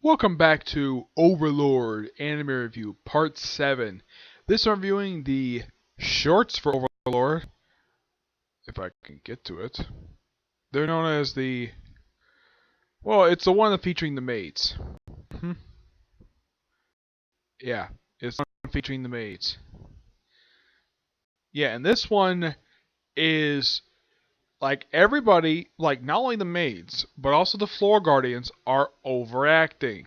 Welcome back to Overlord Anime Review Part 7. This I'm reviewing the shorts for Overlord, if I can get to it. They're known as it's the one featuring the maids. Hmm? Yeah, it's the one featuring the maids. Yeah, and this one is, like, everybody, like, not only the maids, but also the floor guardians are overacting.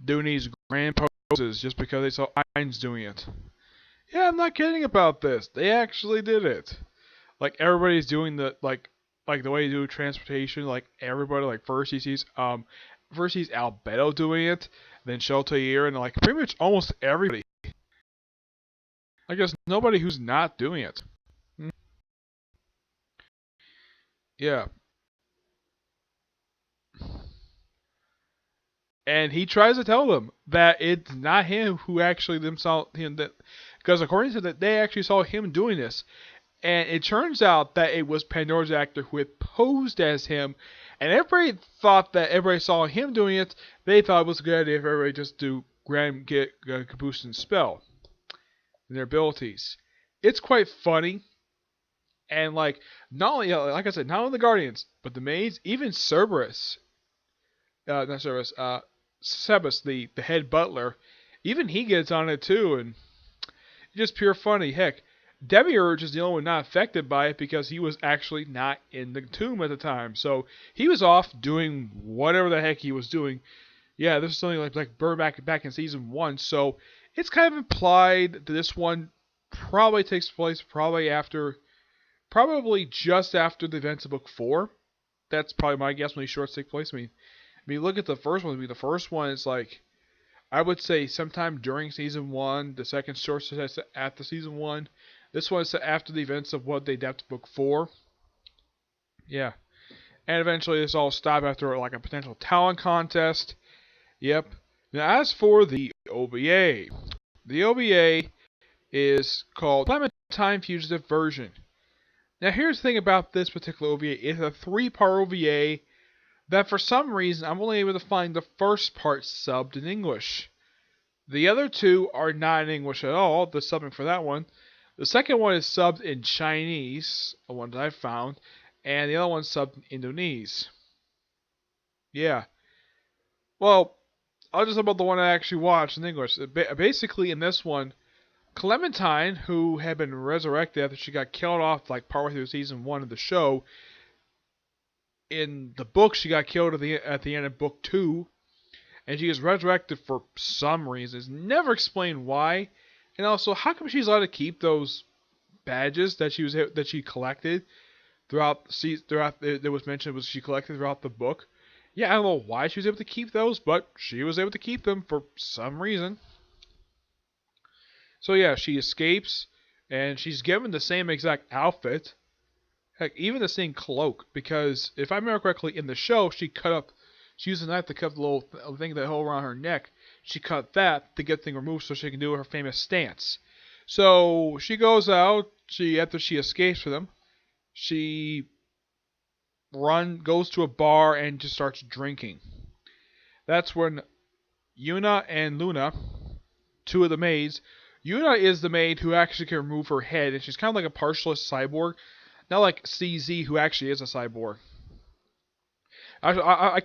Doing these grand poses just because they saw Ein's doing it. Yeah, I'm not kidding about this. They actually did it. Like everybody's doing the the way you do transportation. Like everybody, like first he sees Albedo doing it, then Shotoir, and like pretty much almost everybody. I guess nobody who's not doing it. Hmm. Yeah, and he tries to tell them that it's not him who actually themselves him that because according to that they actually saw him doing this. And it turns out that it was Pandora's actor who had posed as him, and everybody thought that everybody saw him doing it. They thought it was a good idea for everybody just to get Caboose and spell and their abilities. It's quite funny, and like not only like I said, not only the Guardians, but the maids, even Cerberus, not Cerberus, Sebus, the head butler, even he gets on it too, and just pure funny. Heck, Demiurge is the only one not affected by it because he was actually not in the tomb at the time. So he was off doing whatever the heck he was doing. Yeah, this is something like Bird back in season 1. So it's kind of implied that this one probably takes place probably just after the events of book 4. That's probably my guess when these shorts take place. I mean, look at the first one. I mean, the first one is like I would say sometime during season 1. The second short is after season 1. This one is after the events of what they adapt to book 4. Yeah. And eventually this all stopped after like a potential talent contest. Yep. Now as for the OVA is called Clementine Fugitive version. Now here's the thing about this particular OVA. It's a 3-part OVA that for some reason I'm only able to find the first part subbed in English. The other 2 are not in English at all, the subbing for that one. The second one is subbed in Chinese, the one that I found, and the other one's subbed in Indonesian. Yeah. Well, I'll just talk about the one I actually watched in English. Basically, in this one, Clementine, who had been resurrected after she got killed off like partway through season 1 of the show, in the book she got killed at the end of book 2, and she is resurrected for some reason. It's never explained why. And also, how come she's allowed to keep those badges that she collected that was mentioned was she collected throughout the book? Yeah, I don't know why she was able to keep those, but she was able to keep them for some reason. So yeah, she escapes, and she's given the same exact outfit. Heck, even the same cloak, because if I remember correctly, in the show, she used a knife to cut the little thing that held around her neck. She cut that to get the thing removed so she can do her famous stance. So she goes out. After she escapes from them, she goes to a bar and just starts drinking. That's when Yuna and Luna, 2 of the maids. Yuna is the maid who actually can remove her head, and she's kind of like a partialist cyborg, not like CZ who actually is a cyborg. I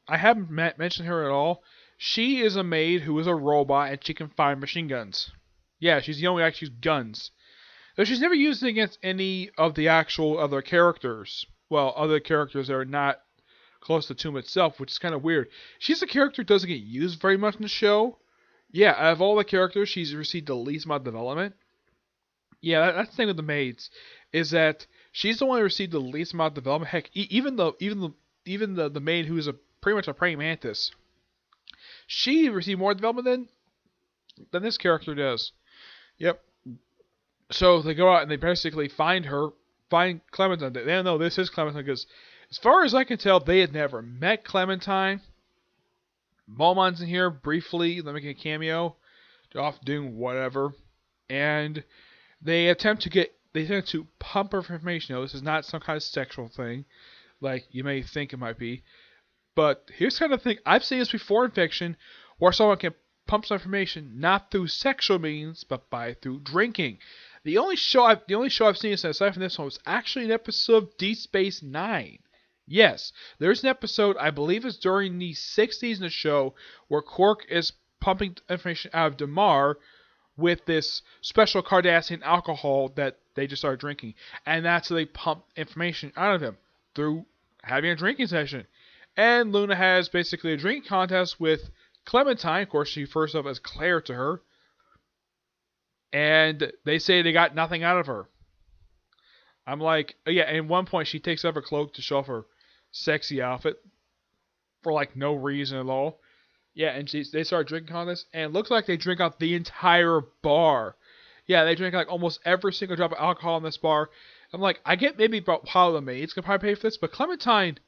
haven't mentioned her at all. She is a maid who is a robot and she can fire machine guns. Yeah, she's the only one who actually uses guns. Though she's never used it against any of the actual other characters. Well, other characters that are not close to Tomb itself, which is kind of weird. She's a character who doesn't get used very much in the show. Yeah, out of all the characters, she's received the least amount of development. Yeah, that's the thing with the maids, is that she's the one who received the least amount of development. Heck, even the maid who is pretty much a praying mantis, she received more development than this character does. Yep. So they go out and they basically find Clementine. They don't know this is Clementine because, as far as I can tell, they had never met Clementine. Momon's in here briefly, making a cameo, off doing whatever, and they attempt to pump her for information. No, this is not some kind of sexual thing, like you may think it might be. But here's kind of thing. I've seen this before in fiction, where someone can pump some information not through sexual means, but through drinking. The only show I've seen aside from this one was actually an episode of Deep Space Nine. Yes, there's an episode, I believe it's during the 60s in the show, where Quark is pumping information out of Damar with this special Cardassian alcohol that they just started drinking. And that's how they pump information out of him, through having a drinking session. And Luna has basically a drinking contest with Clementine. Of course, she refers to as Claire to her. And they say they got nothing out of her. I'm like, yeah, and at one point she takes off her cloak to show off her sexy outfit for like no reason at all. Yeah, and they start drinking on this, and it looks like they drink out the entire bar. Yeah, they drink like almost every single drop of alcohol in this bar. I'm like, I get maybe about how the maids can probably pay for this, but Clementine,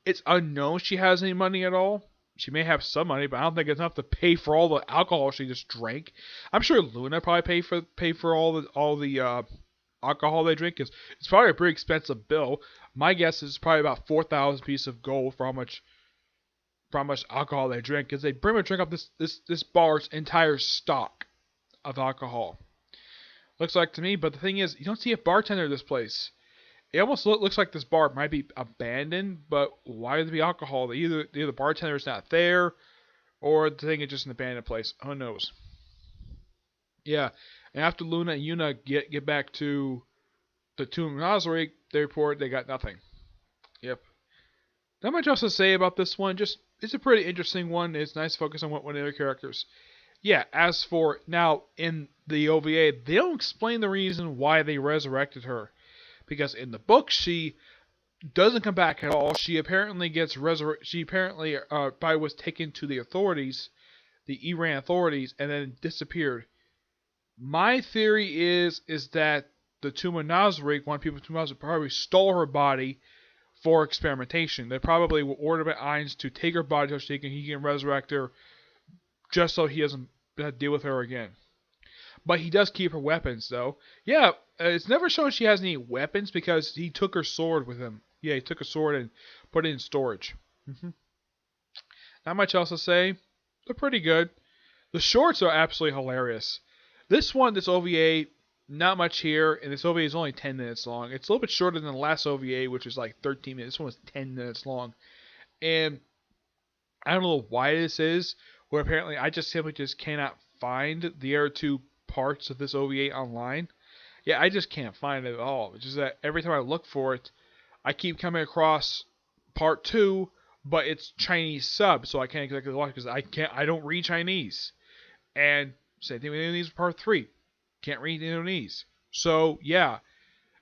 it's unknown she has any money at all. She may have some money, but I don't think it's enough to pay for all the alcohol she just drank. I'm sure Luna probably pay for all the alcohol they drink, because it's probably a pretty expensive bill. My guess is probably about 4,000 pieces of gold for how much alcohol they drink, because they pretty much drink up this bar's entire stock of alcohol. Looks like to me, but the thing is, you don't see a bartender in this place. It almost looks like this bar might be abandoned, but why would there be alcohol? Either the bartender is not there, or the thing is just an abandoned place. Who knows? Yeah, and after Luna and Yuna get back to the Tomb of Nazarick, they report they got nothing. Yep. Not much else to say about this one. Just, it's a pretty interesting one. It's nice to focus on one of the other characters. Yeah, as for now, in the OVA, they don't explain the reason why they resurrected her. Because in the book, she doesn't come back at all. She apparently gets resurrected. She apparently probably was taken to the authorities, the Iran authorities, and then disappeared. My theory is that the Tomb of Nazarick, one people Tomb of Nazarick, probably stole her body for experimentation. They probably were ordered by Ainz to take her body so he can resurrect her, just so he doesn't deal with her again. But he does keep her weapons, though. Yeah, it's never shown she has any weapons because he took her sword with him. Yeah, he took her sword and put it in storage. Not much else to say. They're pretty good. The shorts are absolutely hilarious. This OVA, not much here, and this OVA is only 10 minutes long. It's a little bit shorter than the last OVA, which was like 13 minutes. This one was 10 minutes long. And I don't know why this is, where apparently I simply cannot find the other two parts of this OVA online. Yeah, I just can't find it at all. It's just that every time I look for it, I keep coming across part 2, but it's Chinese sub, so I can't exactly watch because I don't read Chinese. And same thing with Indonesian part 3. Can't read Indonesian. So yeah,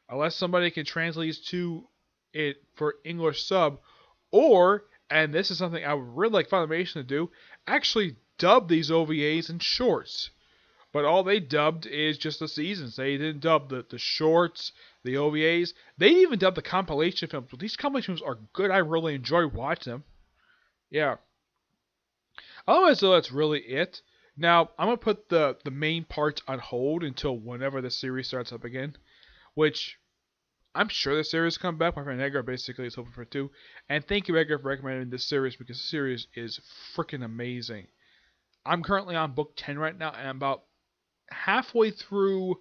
unless somebody can translate these to it for English sub, or, and this is something I would really like Funimation to do, actually dub these OVAs in shorts. But all they dubbed is just the seasons. They didn't dub the shorts, the OVAs. They didn't even dub the compilation films. But these compilation films are good. I really enjoy watching them. Yeah. Otherwise, though, that's really it. Now, I'm going to put the main parts on hold until whenever the series starts up again. Which, I'm sure the series will come back. My friend Edgar basically is hoping for it too. And thank you, Edgar, for recommending this series because the series is freaking amazing. I'm currently on book 10 right now, and I'm about halfway through,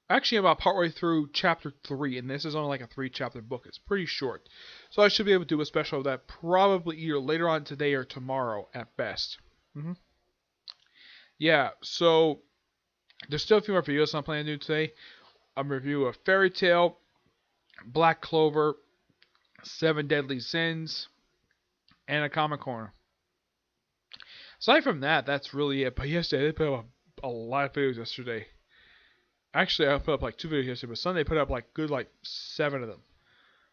actually about partway through chapter 3, and this is only like a 3-chapter book. It's pretty short. So I should be able to do a special of that probably either later on today or tomorrow at best. Yeah, so there's still a few more videos I'm planning to do today. I'm reviewing a Fairy Tail, Black Clover, 7 Deadly Sins, and a Comic Corner. Aside from that, that's really it. But yesterday, they put up a lot of videos yesterday. Actually, I put up like 2 videos yesterday, but Sunday put up like 7 of them.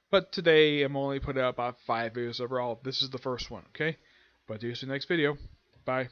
But today, I'm only putting up about 5 videos overall. This is the first one, okay? But do see you in the next video. Bye.